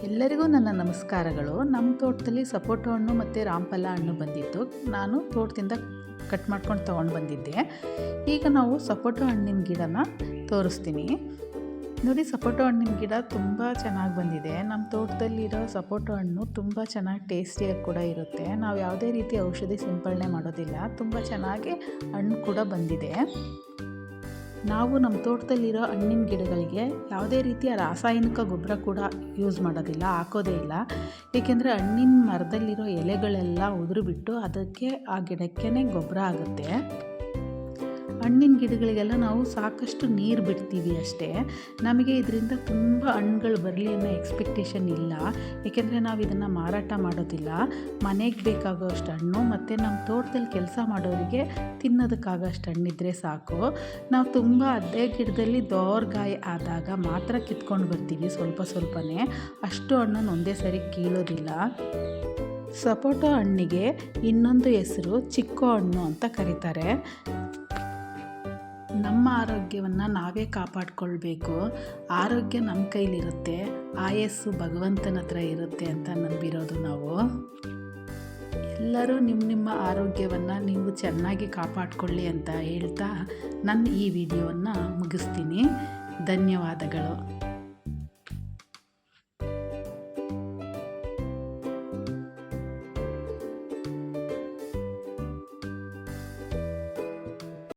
ಎಲ್ಲರಿಗೂ ನನ್ನ ನಮಸ್ಕಾರಗಳು. ನಮ್ಮ ತೋಟದಲ್ಲಿ ಸಪೋಟ ಹಣ್ಣು ಮತ್ತು ರಾಮಫಲ ಹಣ್ಣು ಬಂದಿತ್ತು. ನಾನು ತೋಟದಿಂದ ಕಟ್ ಮಾಡ್ಕೊಂಡು ತೊಗೊಂಡು ಬಂದಿದ್ದೆ. ಈಗ ನಾವು ಸಪೋಟ ಹಣ್ಣಿನ ಗಿಡನ ತೋರಿಸ್ತೀನಿ ನೋಡಿ. ಸಪೋಟ ಹಣ್ಣಿನ ಗಿಡ ತುಂಬ ಚೆನ್ನಾಗಿ ಬಂದಿದೆ. ನಮ್ಮ ತೋಟದಲ್ಲಿರೋ ಸಪೋಟ ಹಣ್ಣು ತುಂಬ ಚೆನ್ನಾಗಿ ಟೇಸ್ಟಿಯಾಗಿ ಕೂಡ ಇರುತ್ತೆ. ನಾವು ಯಾವುದೇ ರೀತಿ ಔಷಧಿ ಸಿಂಪಡಣೆ ಮಾಡೋದಿಲ್ಲ. ತುಂಬ ಚೆನ್ನಾಗಿ ಹಣ್ಣು ಕೂಡ ಬಂದಿದೆ. ನಾವು ನಮ್ಮ ತೋಟದಲ್ಲಿರೋ ಹಣ್ಣಿನ ಗಿಡಗಳಿಗೆ ಯಾವುದೇ ರೀತಿಯ ರಾಸಾಯನಿಕ ಗೊಬ್ಬರ ಕೂಡ ಯೂಸ್ ಮಾಡೋದಿಲ್ಲ, ಹಾಕೋದೇ ಇಲ್ಲ. ಏಕೆಂದರೆ ಹಣ್ಣಿನ ಮರದಲ್ಲಿರೋ ಎಲೆಗಳೆಲ್ಲ ಉದುರಿಬಿಟ್ಟು ಅದಕ್ಕೆ ಆ ಗಿಡಕ್ಕೇ ಗೊಬ್ಬರ ಆಗುತ್ತೆ. ಹಣ್ಣಿನ ಗಿಡಗಳಿಗೆಲ್ಲ ನಾವು ಸಾಕಷ್ಟು ನೀರು ಬಿಡ್ತೀವಿ ಅಷ್ಟೇ. ನಮಗೆ ಇದರಿಂದ ತುಂಬ ಹಣ್ಣುಗಳು ಬರಲಿ ಅನ್ನೋ ಎಕ್ಸ್ಪೆಕ್ಟೇಷನ್ ಇಲ್ಲ. ಏಕೆಂದರೆ ನಾವು ಇದನ್ನು ಮಾರಾಟ ಮಾಡೋದಿಲ್ಲ. ಮನೆಗೆ ಬೇಕಾಗೋಷ್ಟು ಹಣ್ಣು ಮತ್ತು ನಮ್ಮ ತೋಟದಲ್ಲಿ ಕೆಲಸ ಮಾಡೋರಿಗೆ ತಿನ್ನೋದಕ್ಕಾಗೋಷ್ಟು ಹಣ್ಣಿದ್ರೆ ಸಾಕು. ನಾವು ತುಂಬ ಅದೇ ಗಿಡದಲ್ಲಿ ದೋರ್ಗಾಯ ಆದಾಗ ಮಾತ್ರ ಕಿತ್ಕೊಂಡು ಬರ್ತೀವಿ, ಸ್ವಲ್ಪನೇ. ಅಷ್ಟು ಹಣ್ಣನ್ನು ಒಂದೇ ಸರಿ ಕೀಳೋದಿಲ್ಲ. ಸಪೋಟ ಹಣ್ಣಿಗೆ ಇನ್ನೊಂದು ಹೆಸರು ಚಿಕ್ಕು ಹಣ್ಣು ಅಂತ ಕರೀತಾರೆ. ನಮ್ಮ ಆರೋಗ್ಯವನ್ನು ನಾವೇ ಕಾಪಾಡಿಕೊಳ್ಬೇಕು. ಆರೋಗ್ಯ ನಮ್ಮ ಕೈಲಿರುತ್ತೆ, ಆಯಸ್ಸು ಭಗವಂತನ ಹತ್ರ ಇರುತ್ತೆ ಅಂತ ನಂಬಿರೋದು ನಾವು. ಎಲ್ಲರೂ ನಿಮ್ಮ ಆರೋಗ್ಯವನ್ನು ನೀವು ಚೆನ್ನಾಗಿ ಕಾಪಾಡಿಕೊಳ್ಳಿ ಅಂತ ಹೇಳ್ತಾ ನನ್ನ ಈ ವಿಡಿಯೋವನ್ನು ಮುಗಿಸ್ತೀನಿ. ಧನ್ಯವಾದಗಳು.